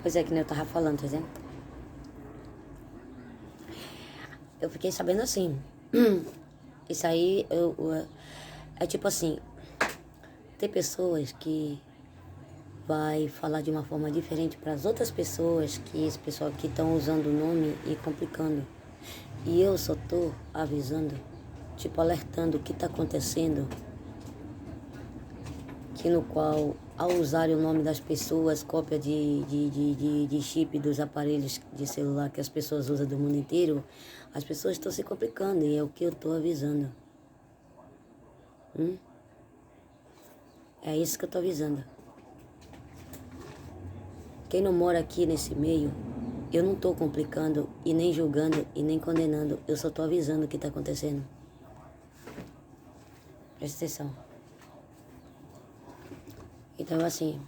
Pois é, que nem eu tava falando, tá entendendo? Eu fiquei sabendo assim. Isso aí, é tipo assim, tem pessoas que vai falar de uma forma diferente para as outras pessoas, que esse pessoal que estão usando o nome e complicando. E eu só tô avisando, tipo alertando o que está acontecendo, que no qual, ao usar o nome das pessoas, cópia de chip dos aparelhos de celular que as pessoas usam do mundo inteiro, as pessoas estão se complicando e é o que eu tô avisando. É isso que eu tô avisando. Quem não mora aqui nesse meio, eu não tô complicando e nem julgando e nem condenando, eu só tô avisando o que tá acontecendo. Presta atenção. Então, assim,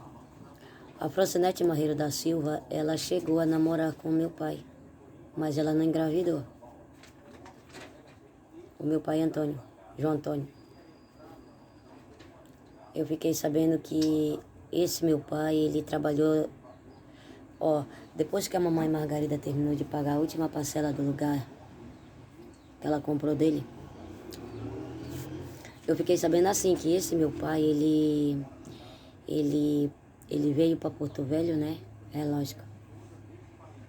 a Francinete Marreiro da Silva, ela chegou a namorar com o meu pai, mas ela não engravidou. O meu pai Antônio, João Antônio. Eu fiquei sabendo que esse meu pai, ele trabalhou, depois que a mamãe Margarida terminou de pagar a última parcela do lugar que ela comprou dele, eu fiquei sabendo assim, que esse meu pai, ele veio para Porto Velho, né? É lógico.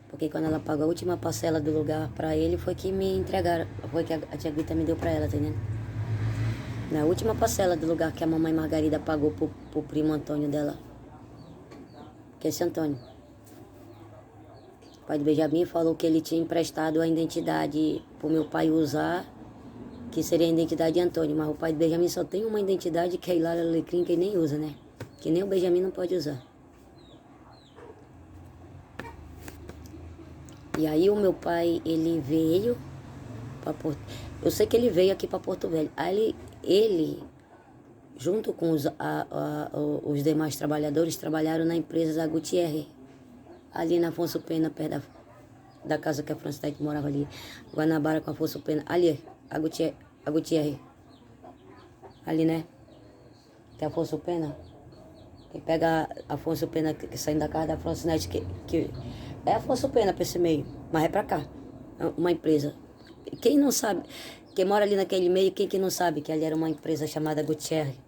Porque quando ela pagou a última parcela do lugar para ele, foi que me entregaram, foi que a tia Guita me deu para ela, tá entendendo? Na última parcela do lugar que a mamãe Margarida pagou pro primo Antônio dela. Que é esse Antônio. O pai do Benjamin falou que ele tinha emprestado a identidade pro meu pai usar, que seria a identidade de Antônio, mas o pai do Benjamin só tem uma identidade, que é Hilária Alecrim, que ele nem usa, né? Que nem o Benjamin não pode usar. E aí o meu pai, ele veio para Porto... Eu sei que ele veio aqui para Porto Velho. Aí ele junto com os demais trabalhadores, trabalharam na empresa da Gutierre, ali na Afonso Pena, perto da casa que a Francinete morava ali. Guanabara com a Afonso Pena. Ali, a Gutierre. Ali, né? Que é Afonso Pena. Quem pega Afonso Pena, que saindo da casa da Francinete, que é Afonso Pena para esse meio, mas é para cá. É uma empresa. Quem não sabe, quem mora ali naquele meio, quem que não sabe que ali era uma empresa chamada Gutierre?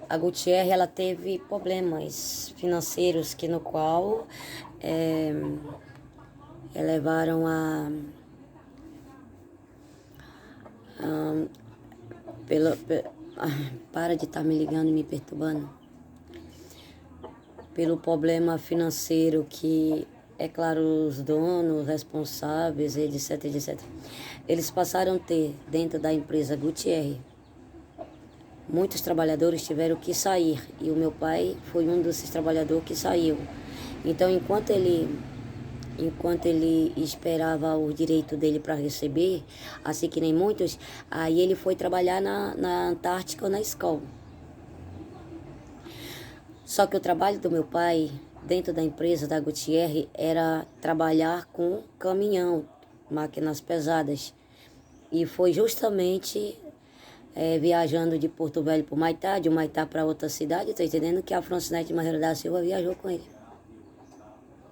A Gutierre, ela teve problemas financeiros que no qual levaram para de estar me ligando e me perturbando. Pelo problema financeiro que, é claro, os donos, responsáveis, etc, etc. Eles passaram a ter dentro da empresa Gutierre. Muitos trabalhadores tiveram que sair e o meu pai foi um desses trabalhadores que saiu. Então, enquanto ele esperava o direito dele para receber, assim que nem muitos, aí ele foi trabalhar na Antártica ou na escola. Só que o trabalho do meu pai, dentro da empresa da Gutierre, era trabalhar com caminhão, máquinas pesadas. E foi justamente viajando de Porto Velho para o Maitá, de Maitá para outra cidade, tá entendendo? Que a Francinete Marreiro da Silva viajou com ele.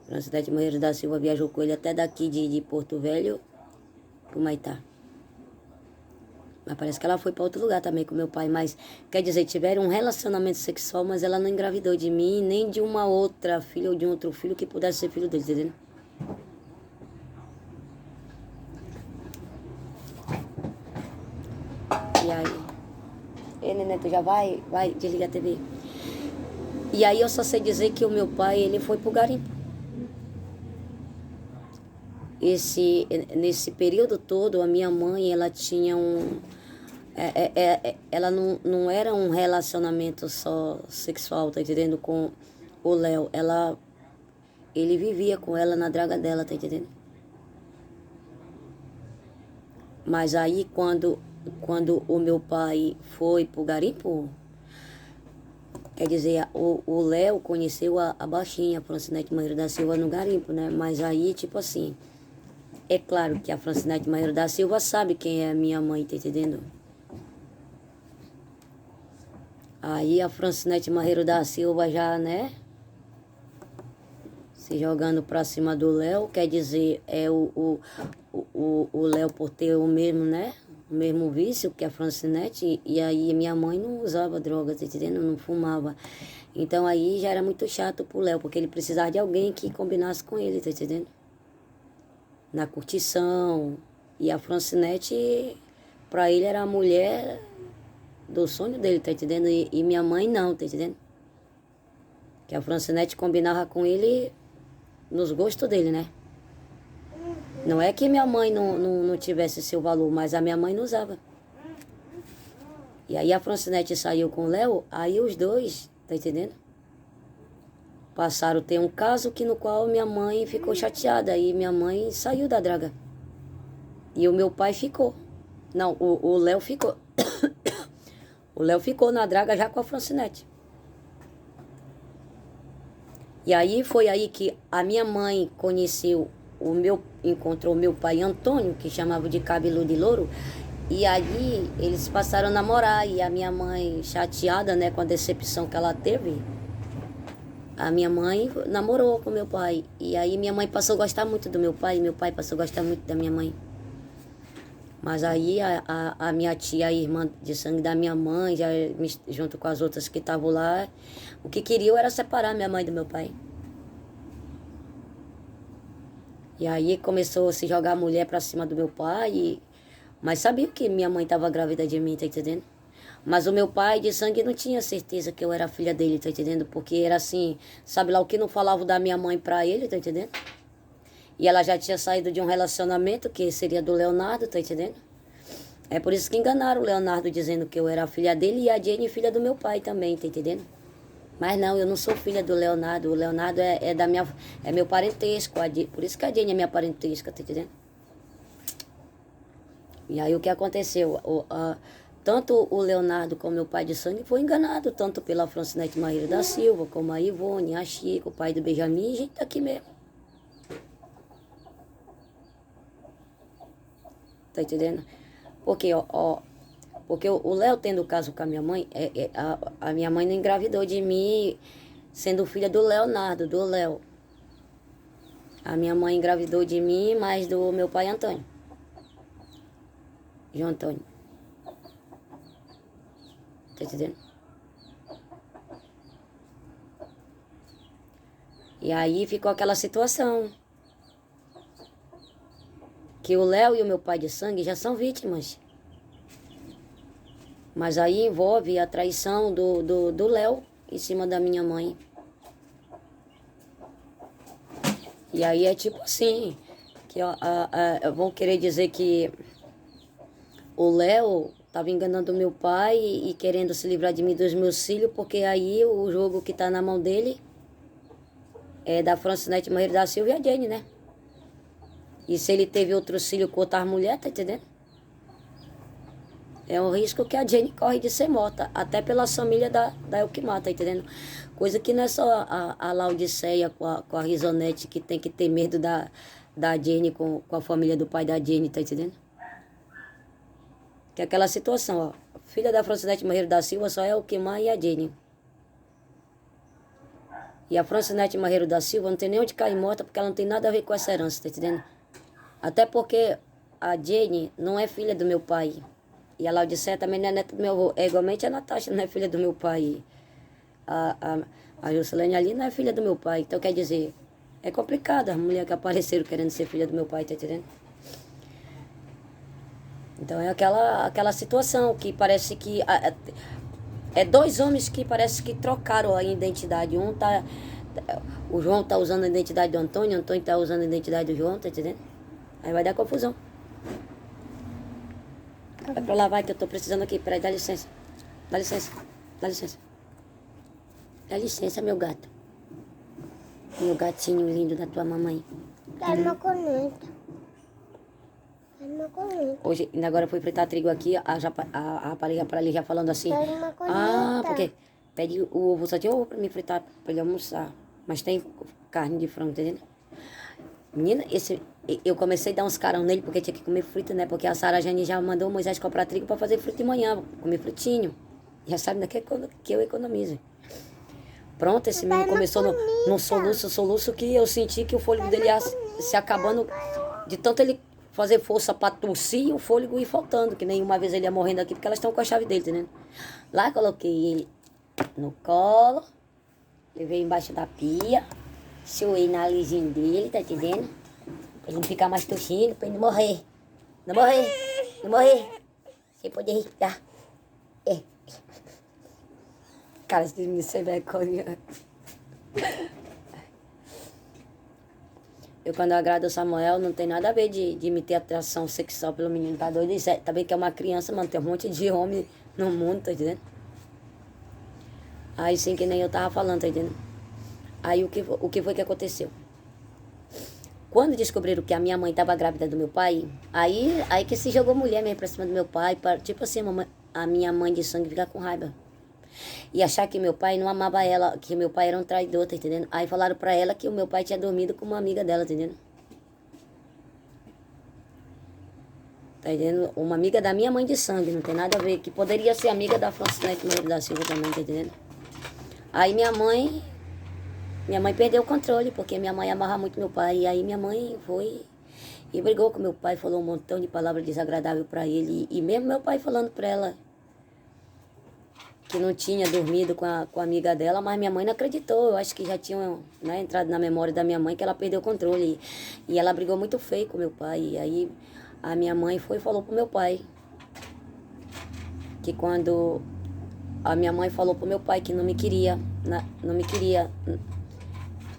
A Francinete Marreiro da Silva viajou com ele até daqui de Porto Velho para o Maitá. Mas parece que ela foi para outro lugar também com meu pai. Mas, quer dizer, tiveram um relacionamento sexual, mas ela não engravidou de mim, nem de uma outra filha ou de um outro filho que pudesse ser filho dele, tá entendendo? E aí... Ei, neném, tu já vai desligar a TV. E aí eu só sei dizer que o meu pai, ele foi pro garimpo. Nesse período todo, a minha mãe, ela tinha ela não era um relacionamento só sexual, tá entendendo? Com o Léo. Ele vivia com ela na draga dela, tá entendendo? Mas aí, quando o meu pai foi pro garimpo, quer dizer, o Léo conheceu a baixinha, a Francinete Marreiro da Silva, no garimpo, né? Mas aí, tipo assim, é claro que a Francinete Marreiro da Silva sabe quem é a minha mãe, tá entendendo? Aí a Francinete Marreiro da Silva já, né? Se jogando pra cima do Léo, quer dizer, é o Léo por ter o mesmo, né? O mesmo vício que a Francinete, e aí minha mãe não usava drogas, tá entendendo? Não fumava. Então aí já era muito chato pro Léo, porque ele precisava de alguém que combinasse com ele, tá entendendo? Na curtição. E a Francinete, pra ele era a mulher do sonho dele, tá entendendo? E minha mãe não, tá entendendo? Que a Francinete combinava com ele nos gostos dele, né? Não é que minha mãe não tivesse seu valor, mas a minha mãe não usava. E aí a Francinete saiu com o Léo, aí os dois, tá entendendo? Passaram a ter um caso que no qual minha mãe ficou chateada. E minha mãe saiu da draga. E o meu pai ficou. Não, o Léo ficou. O Léo ficou na draga já com a Francinete. E aí foi aí que a minha mãe encontrou o meu pai Antônio, que chamava de Cabelo de Louro, e aí eles passaram a namorar, e a minha mãe, chateada, né, com a decepção que ela teve, a minha mãe namorou com meu pai. E aí minha mãe passou a gostar muito do meu pai, e meu pai passou a gostar muito da minha mãe. Mas aí a minha tia, a irmã de sangue da minha mãe, já junto com as outras que estavam lá, o que queriam era separar minha mãe do meu pai. E aí começou a se jogar a mulher pra cima do meu pai, mas sabia que minha mãe estava grávida de mim, tá entendendo? Mas o meu pai de sangue não tinha certeza que eu era filha dele, tá entendendo? Porque era assim, sabe lá o que não falava da minha mãe pra ele, tá entendendo? E ela já tinha saído de um relacionamento que seria do Leonardo, tá entendendo? É por isso que enganaram o Leonardo dizendo que eu era a filha dele e a Jenny filha do meu pai também, tá entendendo? Mas não, eu não sou filha do Leonardo. O Leonardo é meu parentesco. Por isso que a Jenny é minha parentesca, tá entendendo? E aí o que aconteceu? Tanto o Leonardo como meu pai de sangue foi enganado, tanto pela Francinete Marreiro da Silva, como a Ivone, a Chico, o pai do Benjamin, e a gente tá aqui mesmo. Tá entendendo? Porque, porque o Léo tendo caso com a minha mãe, a minha mãe não engravidou de mim sendo filha do Leonardo, do Léo. A minha mãe engravidou de mim, mas do meu pai Antônio. João Antônio. Tá entendendo? E aí ficou aquela situação. Que o Léo e o meu pai de sangue já são vítimas. Mas aí envolve a traição do Léo em cima da minha mãe. E aí é tipo assim, que vão querer dizer que o Léo estava enganando meu pai e querendo se livrar de mim dos meus filhos, porque aí o jogo que está na mão dele é da Francinete Marreiro da Silva e a Jenny, né? E se ele teve outros filhos com outras mulheres, tá entendendo? É um risco que a Jenny corre de ser morta, até pela família da Elquimar, tá entendendo? Coisa que não é só a Laodiceia com a Risonete que tem que ter medo da Jenny com a família do pai da Jenny, tá entendendo? Que é aquela situação, ó. Filha da Francinete Marreiro da Silva só é a Elquimar e a Jenny. E a Francinete Marreiro da Silva não tem nem onde cair morta, porque ela não tem nada a ver com essa herança, tá entendendo? Até porque a Jenny não é filha do meu pai. E a Laodiceia também não é neta do meu avô. É igualmente a Natasha não é filha do meu pai. A Juscelene ali não é filha do meu pai. Então, quer dizer, é complicado as mulheres que apareceram querendo ser filha do meu pai, tá entendendo? Então, é aquela situação que parece que... É dois homens que parece que trocaram a identidade. O João tá usando a identidade do Antônio, o Antônio tá usando a identidade do João, tá entendendo? Aí vai dar confusão. Vai pra lá, vai, que eu tô precisando aqui. Peraí, dá licença. Dá licença. Dá licença. Dá licença, meu gato. Meu gatinho lindo da tua mamãe. Quero uma corneta. Quero uma corneta. Hoje, ainda agora eu fui fritar trigo aqui, a rapariga para ali já falando assim. Quero uma corneta. Ah, porque pede o ovo, só tinha ovo pra me fritar, pra ele almoçar. Mas tem carne de frango, entendeu? Menina, eu comecei a dar uns carão nele porque tinha que comer frito, né? Porque a Sara Jane já mandou o Moisés comprar trigo pra fazer frito de manhã, comer fritinho. Já sabe naquele que eu economizo. Pronto, esse menino Papai, começou num soluço que eu senti que o fôlego dele ia se acabando, de tanto ele fazer força pra tossir e o fôlego ir faltando, que nem uma vez ele ia morrendo aqui, porque elas estão com a chave dele, entendeu? Lá coloquei ele no colo, levei embaixo da pia, suei na lisinha dele, tá entendendo? Pra ele não ficar mais tossindo, pra ele não morrer. Não morrer, não morrer. Sem poder respirar. É. Cara, esse menino sem vergonha. Eu, quando eu agrado o Samuel, não tem nada a ver de me ter atração sexual pelo menino. Tá doido? Isso é, tá bem que é uma criança, mano. Tem um monte de homem no mundo, tá entendendo? Aí sim, que nem eu tava falando, tá entendendo? Aí o que foi que aconteceu? Quando descobriram que a minha mãe tava grávida do meu pai, aí que se jogou mulher mesmo pra cima do meu pai, pra, tipo assim, a minha mãe de sangue ficar com raiva. E achar que meu pai não amava ela, que meu pai era um traidor, tá entendendo? Aí falaram pra ela que o meu pai tinha dormido com uma amiga dela, tá entendendo? Tá entendendo? Uma amiga da minha mãe de sangue, não tem nada a ver, que poderia ser amiga da Francinete Meire da Silva também, tá entendendo? Aí minha mãe perdeu o controle, porque minha mãe amava muito meu pai, e aí minha mãe foi e brigou com meu pai, falou um montão de palavras desagradáveis pra ele, e mesmo meu pai falando pra ela que não tinha dormido com a amiga dela, mas minha mãe não acreditou. Eu acho que já tinha, né, entrado na memória da minha mãe que ela perdeu o controle. E ela brigou muito feio com meu pai. E aí a minha mãe foi e falou pro meu pai que quando a minha mãe falou pro meu pai que não me queria, não me queria.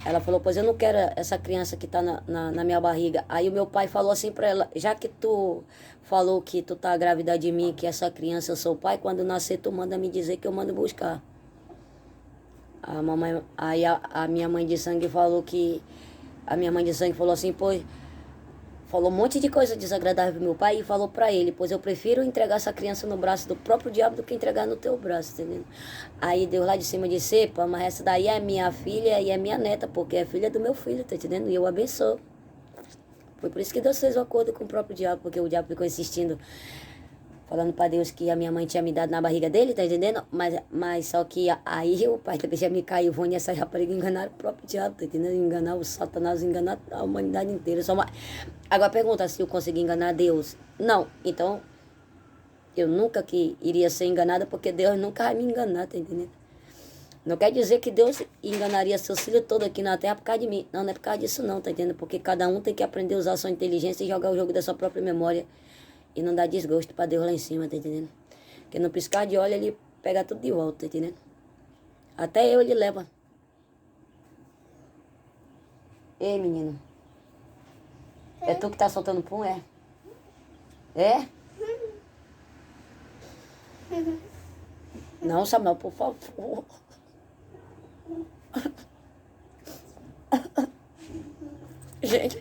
Ela falou, pois eu não quero essa criança que tá na minha barriga. Aí o meu pai falou assim pra ela, já que tu falou que tu tá grávida de mim, que essa criança eu sou o pai, quando nascer tu manda me dizer que eu mando buscar. Aí a minha mãe de sangue falou que, a minha mãe de sangue falou assim, pois, falou um monte de coisa desagradável pro meu pai e falou pra ele, pois eu prefiro entregar essa criança no braço do próprio diabo do que entregar no teu braço, entendeu? Aí Deus lá de cima disse, pô, mas essa daí é minha filha e é minha neta, porque é filha do meu filho, tá entendendo? E eu abençoo. Foi por isso que Deus fez o acordo com o próprio diabo, porque o diabo ficou insistindo, falando pra Deus que a minha mãe tinha me dado na barriga dele, tá entendendo? Mas só que aí o pai da me caiu, Ivone e essa rapariga enganaram o próprio diabo, tá entendendo? Enganar o Satanás, enganar a humanidade inteira. Agora pergunta se eu consegui enganar Deus. Não, então eu nunca que iria ser enganada, porque Deus nunca vai me enganar, tá entendendo? Não quer dizer que Deus enganaria seus filhos todos aqui na terra por causa de mim. Não, não é por causa disso não, tá entendendo? Porque cada um tem que aprender a usar a sua inteligência e jogar o jogo da sua própria memória. E não dar desgosto pra Deus lá em cima, tá entendendo? Porque no piscar de olho ele pega tudo de volta, tá entendendo? Até eu ele leva. Ei, menino. É tu que tá soltando pum, é? É? Não, Samuel, por favor. Gente.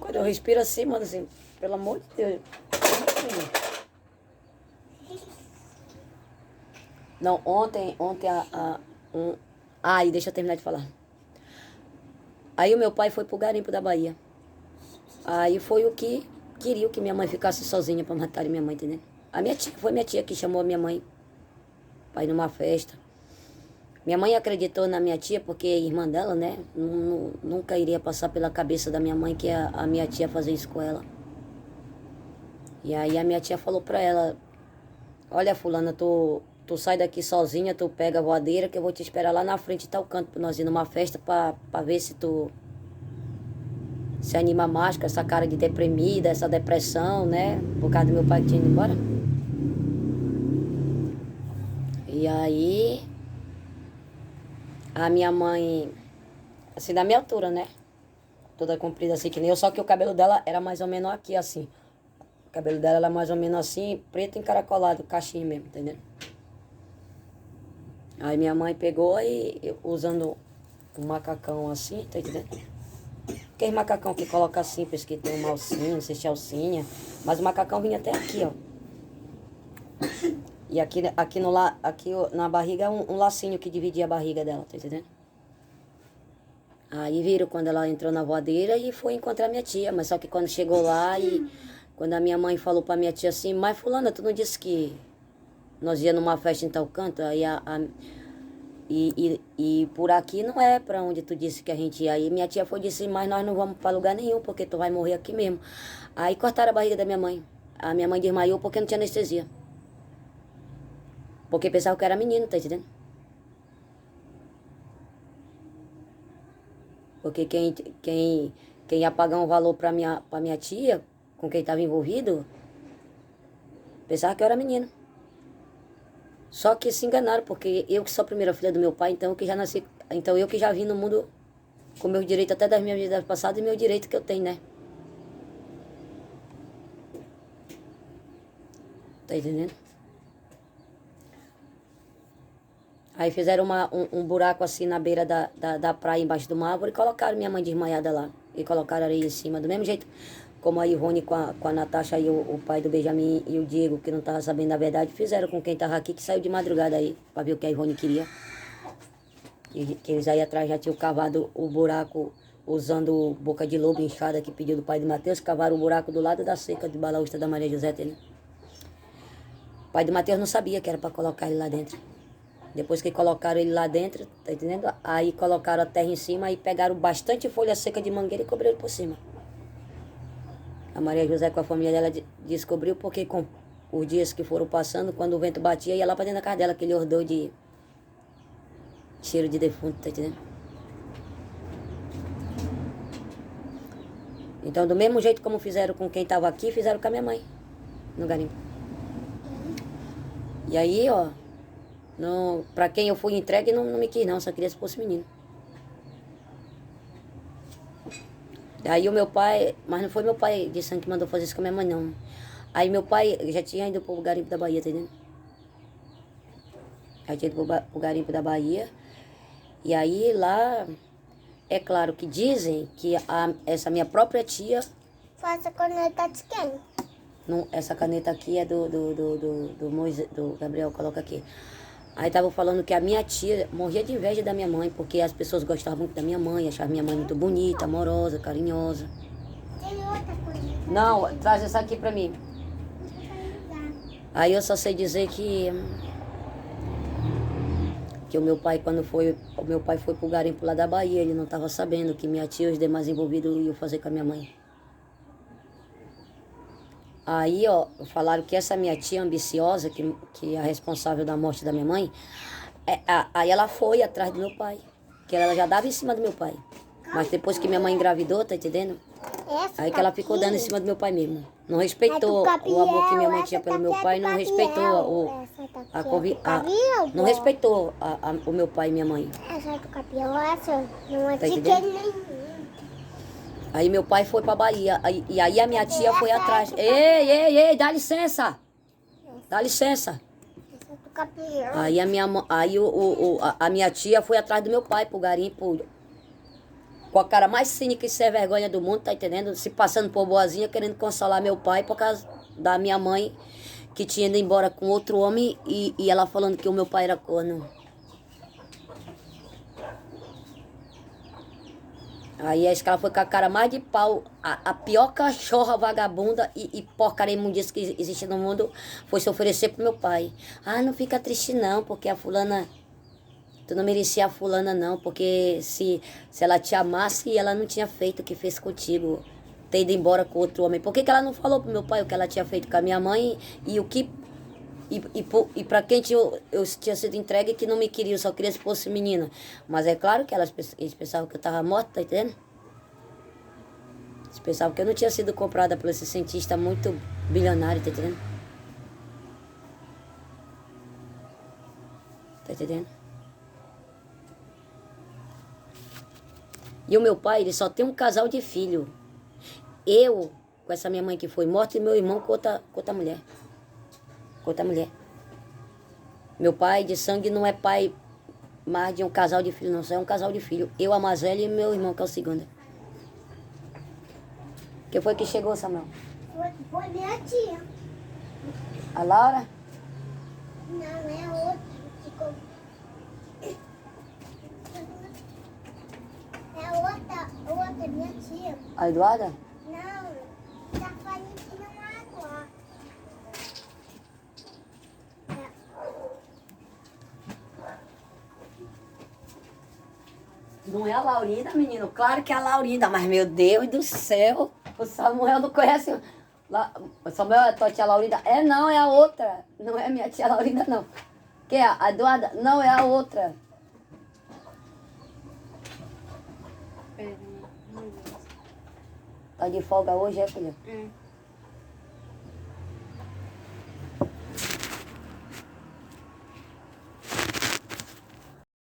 Quando eu respiro assim, mano, assim, pelo amor de Deus. Não, ontem Aí, deixa eu terminar de falar. Aí o meu pai foi pro garimpo da Bahia. Aí foi o que queria que minha mãe ficasse sozinha pra matar minha mãe, entendeu? Foi minha tia que chamou a minha mãe pra ir numa festa. Minha mãe acreditou na minha tia porque é irmã dela, né? Nunca iria passar pela cabeça da minha mãe que a minha tia fazer isso com ela. E aí a minha tia falou pra ela, olha fulana, tu sai daqui sozinha, tu pega a voadeira que eu vou te esperar lá na frente de tal canto pra nós ir numa festa pra ver se tu se anima mais com essa cara de deprimida, essa depressão, né? Por causa do meu pai que tinha ido embora. E aí a minha mãe, assim, da minha altura, né? Toda comprida assim que nem eu, só que o cabelo dela era mais ou menos aqui, assim. O cabelo dela era mais ou menos assim, preto encaracolado, caixinha mesmo, entendeu? Aí minha mãe pegou e usando um macacão assim, tá entendendo? Aquele macacão que coloca assim, parece que tem uma alcinha, não sei se é alcinha, mas o macacão vinha até aqui, ó. E aqui na barriga é um lacinho que dividia a barriga dela, tá entendendo? Aí viram quando ela entrou na voadeira e foi encontrar minha tia. Mas só que quando chegou lá e quando a minha mãe falou pra minha tia assim, mas fulana, tu não disse que nós ia numa festa em tal canto? Aí e por aqui não é pra onde tu disse que a gente ia. Aí minha tia foi e disse, mas nós não vamos pra lugar nenhum, porque tu vai morrer aqui mesmo. Aí cortaram a barriga da minha mãe. A minha mãe desmaiou porque não tinha anestesia. Porque pensava que eu era menino, tá entendendo? Porque quem ia pagar um valor pra minha tia, com quem estava envolvido, pensava que eu era menino. Só que se enganaram, porque eu que sou a primeira filha do meu pai, então eu que já vim no mundo com meus direitos até das minhas vidas passadas e meu direito que eu tenho, né? Tá entendendo? Aí fizeram um buraco assim na beira da praia, embaixo de uma árvore, e colocaram minha mãe desmaiada lá. E colocaram areia em cima, do mesmo jeito como a Ivone com a Natasha e o pai do Benjamin e o Diego, que não estava sabendo a verdade, fizeram com quem estava aqui, que saiu de madrugada aí, para ver o que a Ivone queria. E que eles aí atrás já tinham cavado o buraco, usando boca de lobo inchada que pediu do pai de Mateus, cavaram o buraco do lado da seca de balaústra da Maria José, né? O pai de Mateus não sabia que era para colocar ele lá dentro. Depois que colocaram ele lá dentro, tá entendendo? Aí colocaram a terra em cima, aí pegaram bastante folha seca de mangueira e cobriram por cima. A Maria José com a família dela descobriu porque com os dias que foram passando, quando o vento batia, ia lá pra dentro da casa dela, aquele odor de cheiro de defunto, tá entendendo? Então, do mesmo jeito como fizeram com quem tava aqui, fizeram com a minha mãe, no garimpo. E aí, ó, não, pra quem eu fui entregue, não me quis não, só queria se fosse menino. Aí o meu pai, mas não foi meu pai de sangue que mandou fazer isso com a minha mãe, não. Aí meu pai já tinha ido pro garimpo da Bahia, tá entendendo? Já tinha ido pro garimpo da Bahia. E aí lá, é claro que dizem que essa minha própria tia... Foi essa caneta de quem? Não, essa caneta aqui é do Gabriel, coloca aqui. Aí estavam falando que a minha tia morria de inveja da minha mãe, porque as pessoas gostavam muito da minha mãe, achavam minha mãe muito bonita, amorosa, carinhosa. Tem outra coisa. Não, traz essa aqui pra mim. Aí eu só sei dizer que o meu pai, o meu pai foi pro garimpo lá da Bahia, ele não estava sabendo que minha tia e os demais envolvidos iam fazer com a minha mãe. Aí, ó, falaram que essa minha tia ambiciosa, que é a responsável da morte da minha mãe, aí ela foi atrás do meu pai, que ela já dava em cima do meu pai. Mas depois que minha mãe engravidou, tá entendendo? Aí que ela ficou dando em cima do meu pai mesmo. Não respeitou o amor que minha mãe tinha pelo meu pai, não respeitou não respeitou o meu pai e minha mãe. Essa do Capiel, essa não é Tá de entendendo? quem nenhum. Aí meu pai foi pra Bahia, e aí a minha tia foi atrás. Ei, dá licença! Dá licença! Essa do Capiel. Aí a minha tia foi atrás do meu pai pro garimpo, com a cara mais cínica e sem vergonha do mundo, tá entendendo? Se passando por boazinha, querendo consolar meu pai por causa da minha mãe, que tinha ido embora com outro homem, e ela falando que o meu pai era corno. Aí a escala foi com a cara mais de pau, a pior cachorra vagabunda e porcaria imundícia que existe no mundo, foi se oferecer pro meu pai. Ah, não fica triste não, porque a fulana... Tu não merecia a fulana não, porque se ela te amasse, ela não tinha feito o que fez contigo, ter ido embora com outro homem. Por que ela não falou pro meu pai o que ela tinha feito com a minha mãe e o que... E pra quem eu tinha sido entregue que não me queria, eu só queria se fosse menina. Mas é claro que eles pensavam que eu tava morta, tá entendendo? Eles pensavam que eu não tinha sido comprada por esse cientista muito bilionário, tá entendendo? Tá entendendo? E o meu pai, ele só tem um casal de filho. Eu, com essa minha mãe que foi morta, e meu irmão com outra mulher. Com outra mulher. Meu pai de sangue não é pai mais de um casal de filho, não. Só é um casal de filho. Eu, a mais velha, e meu irmão, que é o segundo. Quem foi que chegou, Samuel? Foi minha tia. A Laura? Não, é outra. É outra, minha tia. A Eduarda? Não, tá fazendo água. Não é a Laurinda, menino? Claro que é a Laurinda, mas meu Deus do céu, o Samuel não conhece. O Samuel é a tua tia Laurinda? É não, é a outra. Não é minha tia Laurinda, não. Que é a Eduarda? Não, é a outra. Tá de folga hoje, é, filha?